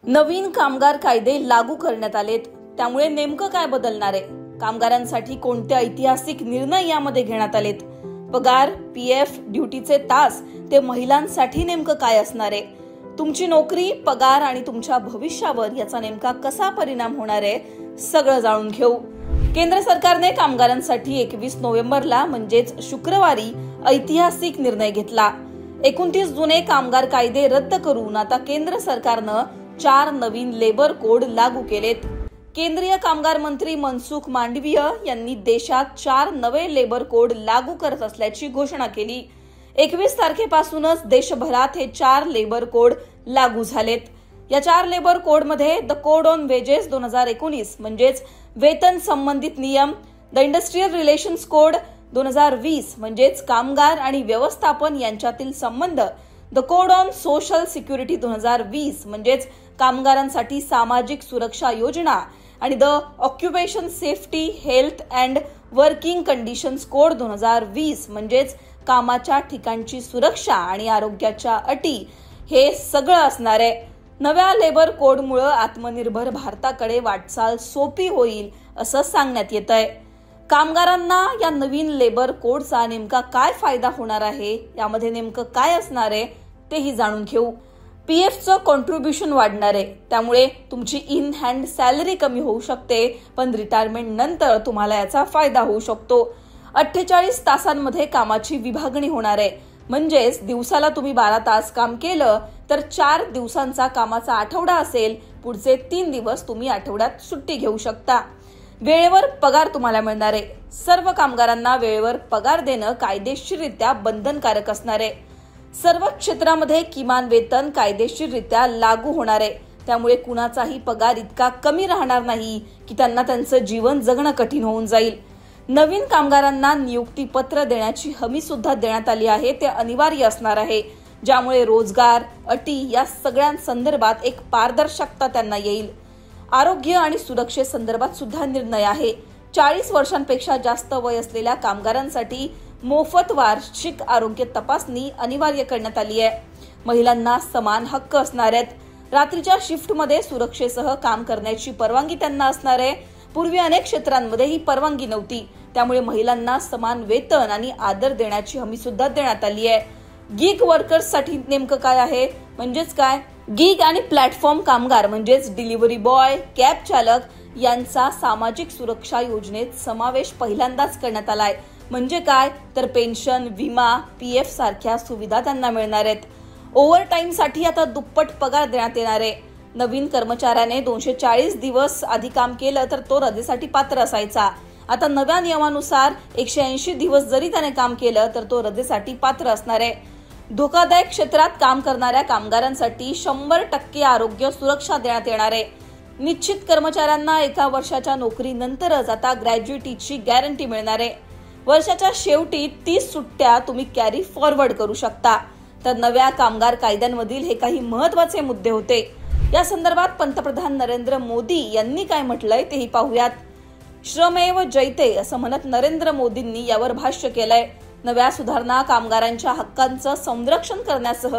नवीन कामगार कायदे लागू करण्यात आलेत, त्यामुळे नेमकं काय बदलणार आहे? कामगारांसाठी कोणते ऐतिहासिक निर्णय यामध्ये घेण्यात आलेत? पगार, पीएफ, ड्युटीचे तास ते महिलांसाठी नेमकं काय असणार आहे? तुमची नोकरी, पगार आणि तुमच्या भविष्यावर याचा नेमका कसा परिणाम होणार आहे, सगळं जाणून घेऊ. केंद्र सरकारने कामगारांसाठी 21 नोव्हेंबरला म्हणजेच शुक्रवारी ऐतिहासिक निर्णय घेतला. 29 जुने कामगार कायदे रद्द करून आता केंद्र सरकारनं 4 नवीन लेबर कोड लागू केलेत. केंद्रीय कामगार मंत्री मनसुख मांडवीय यांनी देशात 4 नवे लेबर कोड लागू करत असल्याची घोषणा केली. 21 तारखेपासूनच देशभरात हे 4 लेबर कोड लागू झालेत. या 4 लेबर कोडमध्ये द कोड ऑन वेजेस 2019 म्हणजेच वेतन संबंधित नियम, द इंडस्ट्रियल रिलेशन्स कोड 2020 म्हणजेच कामगार आणि व्यवस्थापन यांच्यातील संबंध, the code on social security 2020 म्हणजेच कामगारांसाठी सामाजिक सुरक्षा योजना आणि the occupation safety, health and working conditions code 2020 म्हणजेच कामाच्या ठिकाणची सुरक्षा आणि आरोग्याच्या अटी, हे सगळं असणार आहे. नव्या लेबर कोडमुळे आत्मनिर्भर भारताकडे वाटचाल सोपी होईल असं सांगण्यात येत आहे. कामगारांना या नवीन लेबर कोडचा नेमका काय फायदा होणार आहे, यामध्ये नेमकं काय असणार आहे तेही जाणून घेऊ. पीएफचं कॉन्ट्रीब्युशन वाढणार आहे, त्यामुळे तुमची इन हँड सॅलरी कमी होऊ शकते, पण रिटायरमेंट नंतर तुम्हाला याचा फायदा होऊ शकतो. 48 तासांमध्ये कामाची विभागणी होणार आहे, म्हणजेच दिवसाला तुम्ही 12 तास काम केलं तर 4 दिवसांचा कामाचा आठवडा असेल. पुढचे 3 दिवस तुम्ही आठवड्यात सुट्टी घेऊ शकता. वेळेवर पगार तुम्हाला मिळणार आहे. सर्व कामगारांना वेळेवर पगार देणं कायदेशीररित्या बंधनकारक असणार आहे. सर्व क्षेत्रामध्ये किमान वेतन कायदेशीररित्या लागू होणार आहे, त्यामुळे कुणाचाही पगार इतका कमी राहणार नाही की त्यांना त्यांचं जीवन जगणं कठीण होऊन जाईल. नवीन कामगारांना नियुक्ती पत्र देण्याची हमी सुद्धा देण्यात आली आहे. ते अनिवार्य असणार आहे, ज्यामुळे रोजगार, अटी या सगळ्यांसंदर्भात एक पारदर्शकता त्यांना येईल. आरोग्य आणि सुरक्षेसंदर्भात सुद्धा निर्णय आहे. 40 वर्षांपेक्षा जास्त वय असलेल्या कामगारांसाठी मोफत वार्षिक आरोग्य तपासणी अनिवार्य करण्यात आली आहे. महिलांना समान हक्क असणार आहेत. रात्रीच्या शिफ्टमध्ये सुरक्षेसह काम करण्याची परवानगी त्यांना असणार आहे. पूर्वी अनेक क्षेत्रांमध्ये ही परवानगी नव्हती, त्यामुळे महिलांना समान वेतन आणि आदर देण्याची हमी सुद्धा देण्यात आली आहे. गिग वर्कर्ससाठी नेमकं काय आहे, म्हणजेच काय, गिग आणि प्लॅटफॉर्म कामगार म्हणजेच डिलिव्हरी बॉय, कॅब चालक यांचा सामाजिक सुरक्षा योजनेत समावेश पहिल्यांदाच करण्यात आलाय. म्हणजे काय, तर पेन्शन, विमा, पीएफ सारख्या सुविधा त्यांना मिळणार आहेत. ओव्हरटाईमसाठी आता दुप्पट पगार देण्यात येणार आहे. नवीन कर्मचाऱ्याने 240 दिवस आधी काम केलं तर तो रजेसाठी पात्र असायचा. आता नव्या नियमानुसार 180 दिवस जरी त्याने काम केलं तर तो रजेसाठी पात्र असणार आहे. धोकादायक क्षेत्रात काम करणाऱ्या कामगारांसाठी 100% आरोग्य सुरक्षा देण्यात येणार आहे. निश्चित कर्मचाऱ्यांना 1 वर्षाच्या नोकरीनंतरच आता ग्रॅज्युएटीची गॅरंटी मिळणार आहे. वर्षाच्या शेवटी 30 सुट्ट्या तुम्ही कॅरी फॉरवर्ड करू शकता. तर नव्या कामगार कायद्यांमधील हे काही महत्त्वाचे मुद्दे होते. या संदर्भात पंतप्रधान नरेंद्र मोदी यांनी काय म्हटलंय तेही पाहूयात. श्रमेव जयते असं म्हणत नरेंद्र मोदींनी यावर भाष्य केलंय. नव्या सुधारणा कामगारांच्या हक्कांचं संरक्षण करण्यासह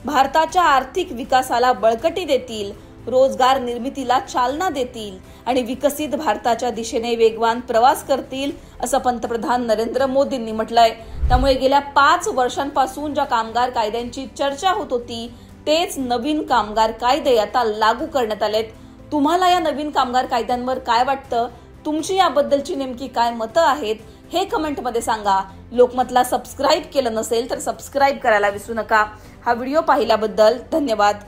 भारताच्या आर्थिक विकासाला बळकटी देतील, रोजगार निर्मितीला चालना देतील आणि विकसित भारताच्या दिशेने वेगवान प्रवास करतील, असं पंतप्रधान नरेंद्र मोदींनी म्हटलंय. त्यामुळे गेल्या 5 वर्षांपासून ज्या कामगार कायद्यांची चर्चा होत होती तेच नवीन कामगार कायदे आता लागू करण्यात आलेत. तुम्हाला या नवीन कामगार कायद्यांवर काय वाटतं? तुमची याबद्दलची नेमकी काय मतं आहेत हे कमेंटमध्ये सांगा. लोकमतला सबस्क्राईब केलं नसेल तर सबस्क्राईब करायला विसरू नका. हा व्हिडिओ पाहिल्याबद्दल धन्यवाद.